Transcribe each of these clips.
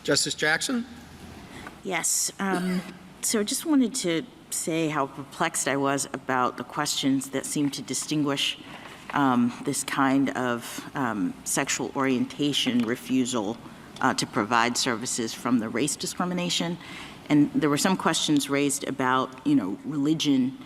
Justice Jackson? Yes. So I just wanted to say how perplexed I was about the questions that seem to distinguish this kind of sexual orientation refusal to provide services from the race discrimination. And there were some questions raised about, religion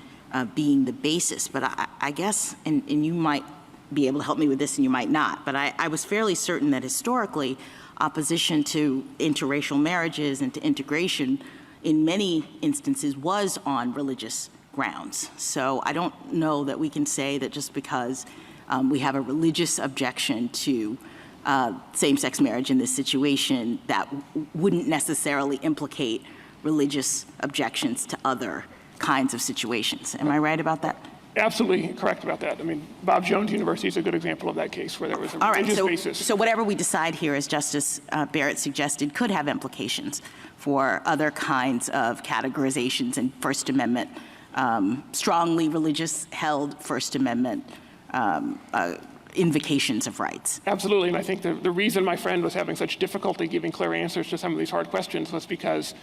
being the basis. But I guess, and you might be able to help me with this and you might not, but I was fairly certain that historically opposition to interracial marriages and to integration in many instances was on religious grounds. So I don't know that we can say that just because we have a religious objection to same-sex marriage in this situation, that wouldn't necessarily implicate religious objections to other kinds of situations. Am I right about that? Absolutely correct about that. I mean, Bob Jones University is a good example of that case where there was a religious basis. So whatever we decide here, as Justice Barrett suggested, could have implications for other kinds of categorizations in First Amendment, strongly religious held First Amendment invocations of rights. Absolutely, and I think the reason my friend was having such difficulty giving clear answers to some of these hard questions was because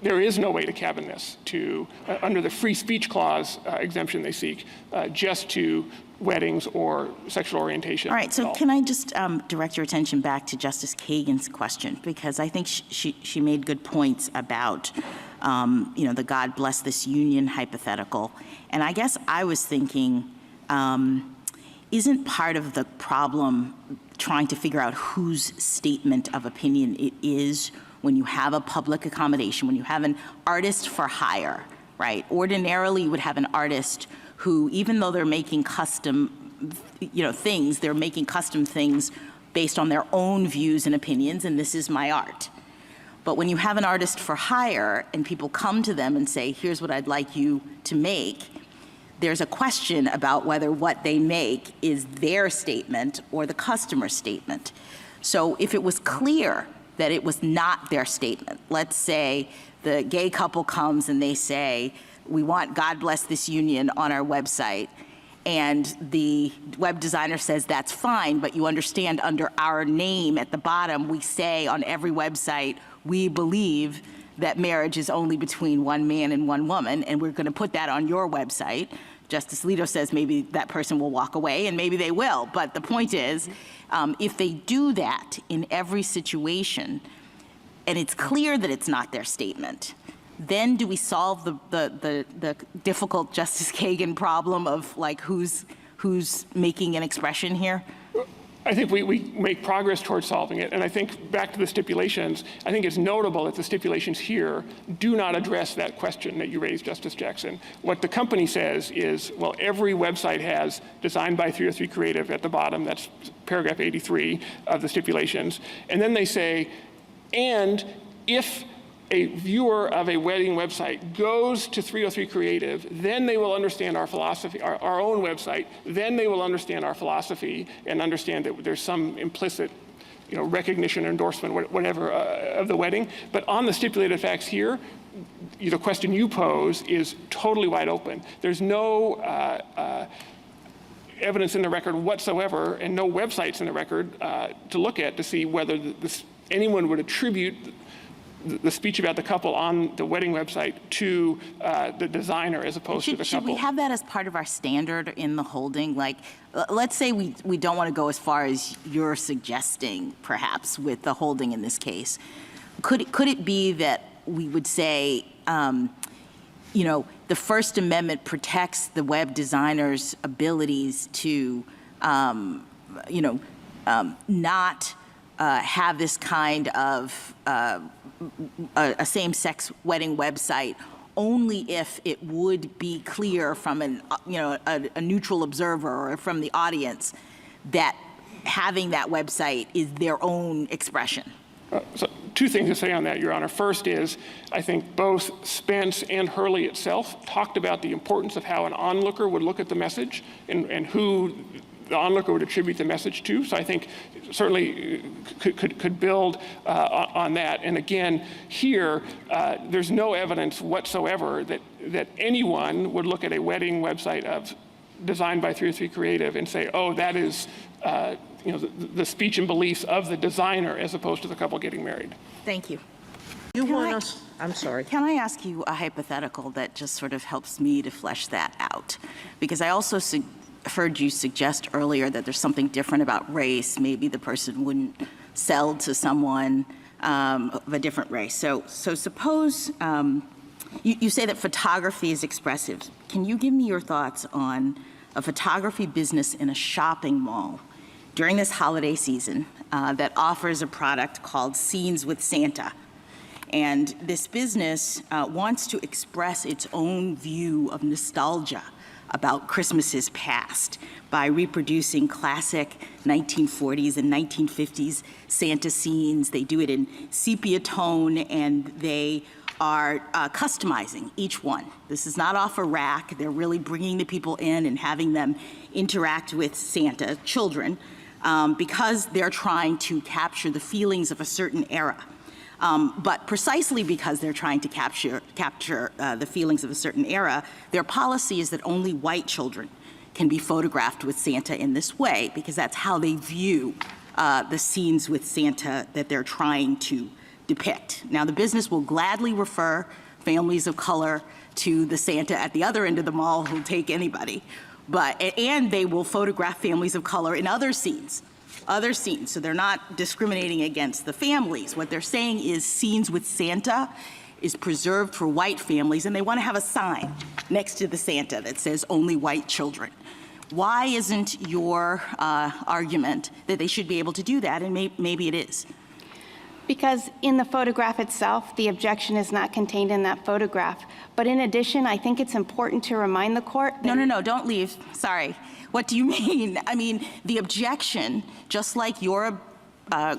there is no way to cabin this to, under the free speech clause exemption they seek, just to weddings or sexual orientation. All right, so can I just direct your attention back to Justice Kagan's question, because I think she made good points about the God bless this union hypothetical. And I guess I was thinking, isn't part of the problem trying to figure out whose statement of opinion it is when you have a public accommodation, when you have an artist for hire, right? Ordinarily, you would have an artist who, even though they're making custom, things, they're making custom things based on their own views and opinions, and this is my art. But when you have an artist for hire and people come to them and say, here's what I'd like you to make, there's a question about whether what they make is their statement or the customer's statement. So if it was clear that it was not their statement, let's say the gay couple comes and they say, we want God bless this union on our website, and the web designer says that's fine, but you understand under our name at the bottom, we say on every website, we believe that marriage is only between one man and one woman, and we're going to put that on your website. Justice Alito says maybe that person will walk away, and maybe they will. But the point is, if they do that in every situation, and it's clear that it's not their statement, then do we solve the difficult Justice Kagan problem of like who's making an expression here? I think we make progress towards solving it. And I think back to the stipulations, I think it's notable that the stipulations here do not address that question that you raised, Justice Jackson. What the company says is, well, every website has designed by 303 Creative at the bottom. That's paragraph 83 of the stipulations. And then they say, and if a viewer of a wedding website goes to 303 Creative, then they will understand our philosophy, our own website, then they will understand our philosophy and understand that there's some implicit recognition or endorsement, whatever, of the wedding. But on the stipulated facts here, the question you pose is totally wide open. There's no evidence in the record whatsoever and no websites in the record to look at to see whether anyone would attribute the speech about the couple on the wedding website to the designer as opposed to the couple. Should we have that as part of our standard in the holding? Like, let's say we don't want to go as far as you're suggesting, perhaps, with the holding in this case. Could it be that we would say, the First Amendment protects the web designer's abilities to, not have this kind of a same-sex wedding website only if it would be clear from a neutral observer or from the audience that having that website is their own expression? So two things to say on that, Your Honor. First is, I think both Spence and Hurley itself talked about the importance of how an onlooker would look at the message and who the onlooker would attribute the message to. So I think certainly could build on that. And again, here, there's no evidence whatsoever that anyone would look at a wedding website designed by 303 Creative and say, oh, that is the speech and beliefs of the designer as opposed to the couple getting married. Thank you. You Can want I- us, I'm sorry. Can I ask you a hypothetical that just sort of helps me to flesh that out? Because I also heard you suggest earlier that there's something different about race. Maybe the person wouldn't sell to someone of a different race. So suppose you say that photography is expressive. Can you give me your thoughts on a photography business in a shopping mall during this holiday season that offers a product called Scenes with Santa? And this business wants to express its own view of nostalgia about Christmases past by reproducing classic 1940s and 1950s Santa scenes. They do it in sepia tone, and they are customizing each one. This is not off a rack. They're really bringing the people in and having them interact with Santa, children, because they're trying to capture the feelings of a certain era. But precisely because they're trying to capture the feelings of a certain era, their policy is that only white children can be photographed with Santa in this way, because that's how they view the scenes with Santa that they're trying to depict. Now, the business will gladly refer families of color to the Santa at the other end of the mall who'll take anybody, and they will photograph families of color in other scenes. So they're not discriminating against the families. What they're saying is Scenes with Santa is preserved for white families, and they want to have a sign next to the Santa that says only white children. Why isn't your argument that they should be able to do that? And maybe it is. Because in the photograph itself, the objection is not contained in that photograph. But in addition, I think it's important to remind the court that— No, don't leave. Sorry. What do you mean? I mean, the objection, just like your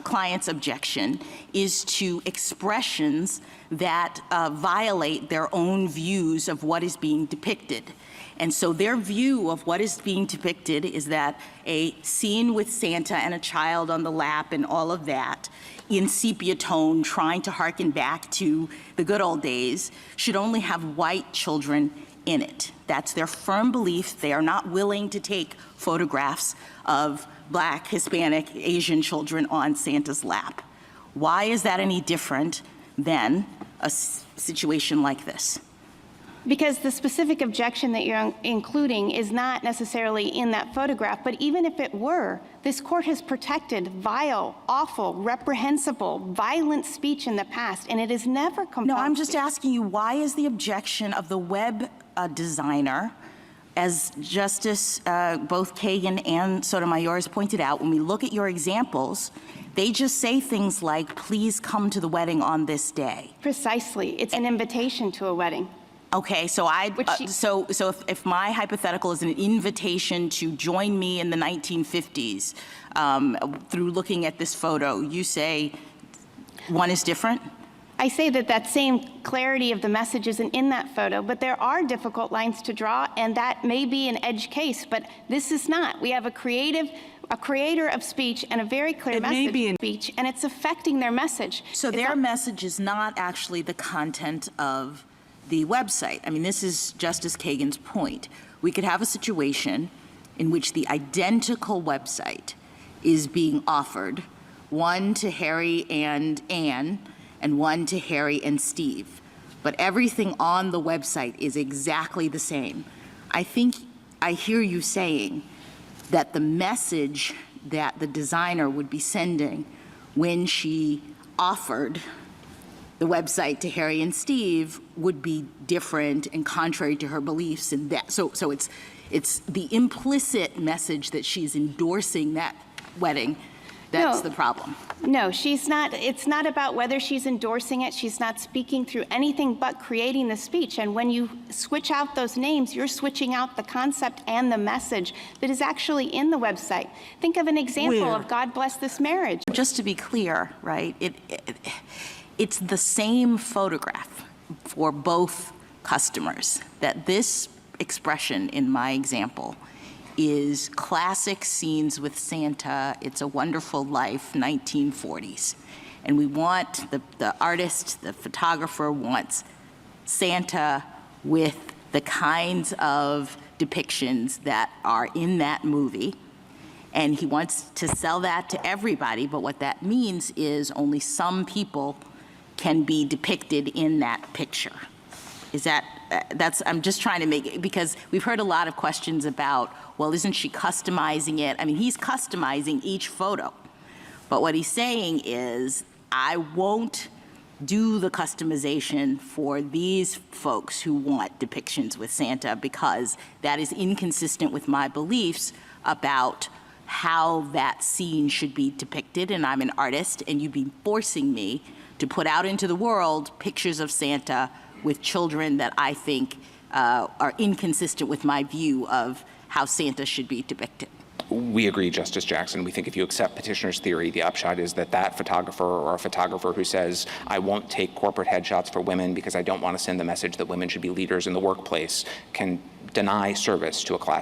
client's objection, is to expressions that violate their own views of what is being depicted. And so their view of what is being depicted is that a scene with Santa and a child on the lap and all of that in sepia tone, trying to harken back to the good old days, should only have white children in it. That's their firm belief. They are not willing to take photographs of Black, Hispanic, Asian children on Santa's lap. Why is that any different than a situation like this? Because the specific objection that you're including is not necessarily in that photograph, but even if it were, this court has protected vile, awful, reprehensible, violent speech in the past, and it is never compelled. No, I'm just asking you, why is the objection of the web designer, as Justice both Kagan and Sotomayor has pointed out, when we look at your examples, they just say things like, please come to the wedding on this day. Precisely. It's an invitation to a wedding. Okay, so if my hypothetical is an invitation to join me in the 1950s through looking at this photo, you say one is different? I say that that same clarity of the message isn't in that photo, but there are difficult lines to draw, and that may be an edge case, but this is not. We have a creator of speech and a very clear message of speech, and it's affecting their message. So their message is not actually the content of the website. I mean, this is Justice Kagan's point. We could have a situation in which the identical website is being offered, one to Harry and Anne, and one to Harry and Steve. But everything on the website is exactly the same. I think I hear you saying that the message that the designer would be sending when she offered the website to Harry and Steve would be different and contrary to her beliefs, and that so it's the implicit message that she's endorsing that wedding. That's the problem. No, she's not. It's not about whether she's endorsing it. She's not speaking through anything but creating the speech. And when you switch out those names, you're switching out the concept and the message that is actually in the website. Think of an example of God Bless This Marriage. Just to be clear, right, it's the same photograph for both customers. That this expression in my example is classic Scenes with Santa, It's a Wonderful Life, 1940s. And we want, the artist, the photographer wants Santa with the kinds of depictions that are in that movie. And he wants to sell that to everybody, but what that means is only some people can be depicted in that picture. Is that, I'm just trying to make it, because we've heard a lot of questions about, well, isn't she customizing it? I mean, he's customizing each photo. But what he's saying is, I won't do the customization for these folks who want depictions with Santa because that is inconsistent with my beliefs about how that scene should be depicted, and I'm an artist, and you'd be forcing me to put out into the world pictures of Santa with children that I think are inconsistent with my view of how Santa should be depicted. We agree, Justice Jackson. We think if you accept petitioner's theory, the upshot is that that photographer or a photographer who says, I won't take corporate headshots for women because I don't want to send the message that women should be leaders in the workplace, can deny service to a class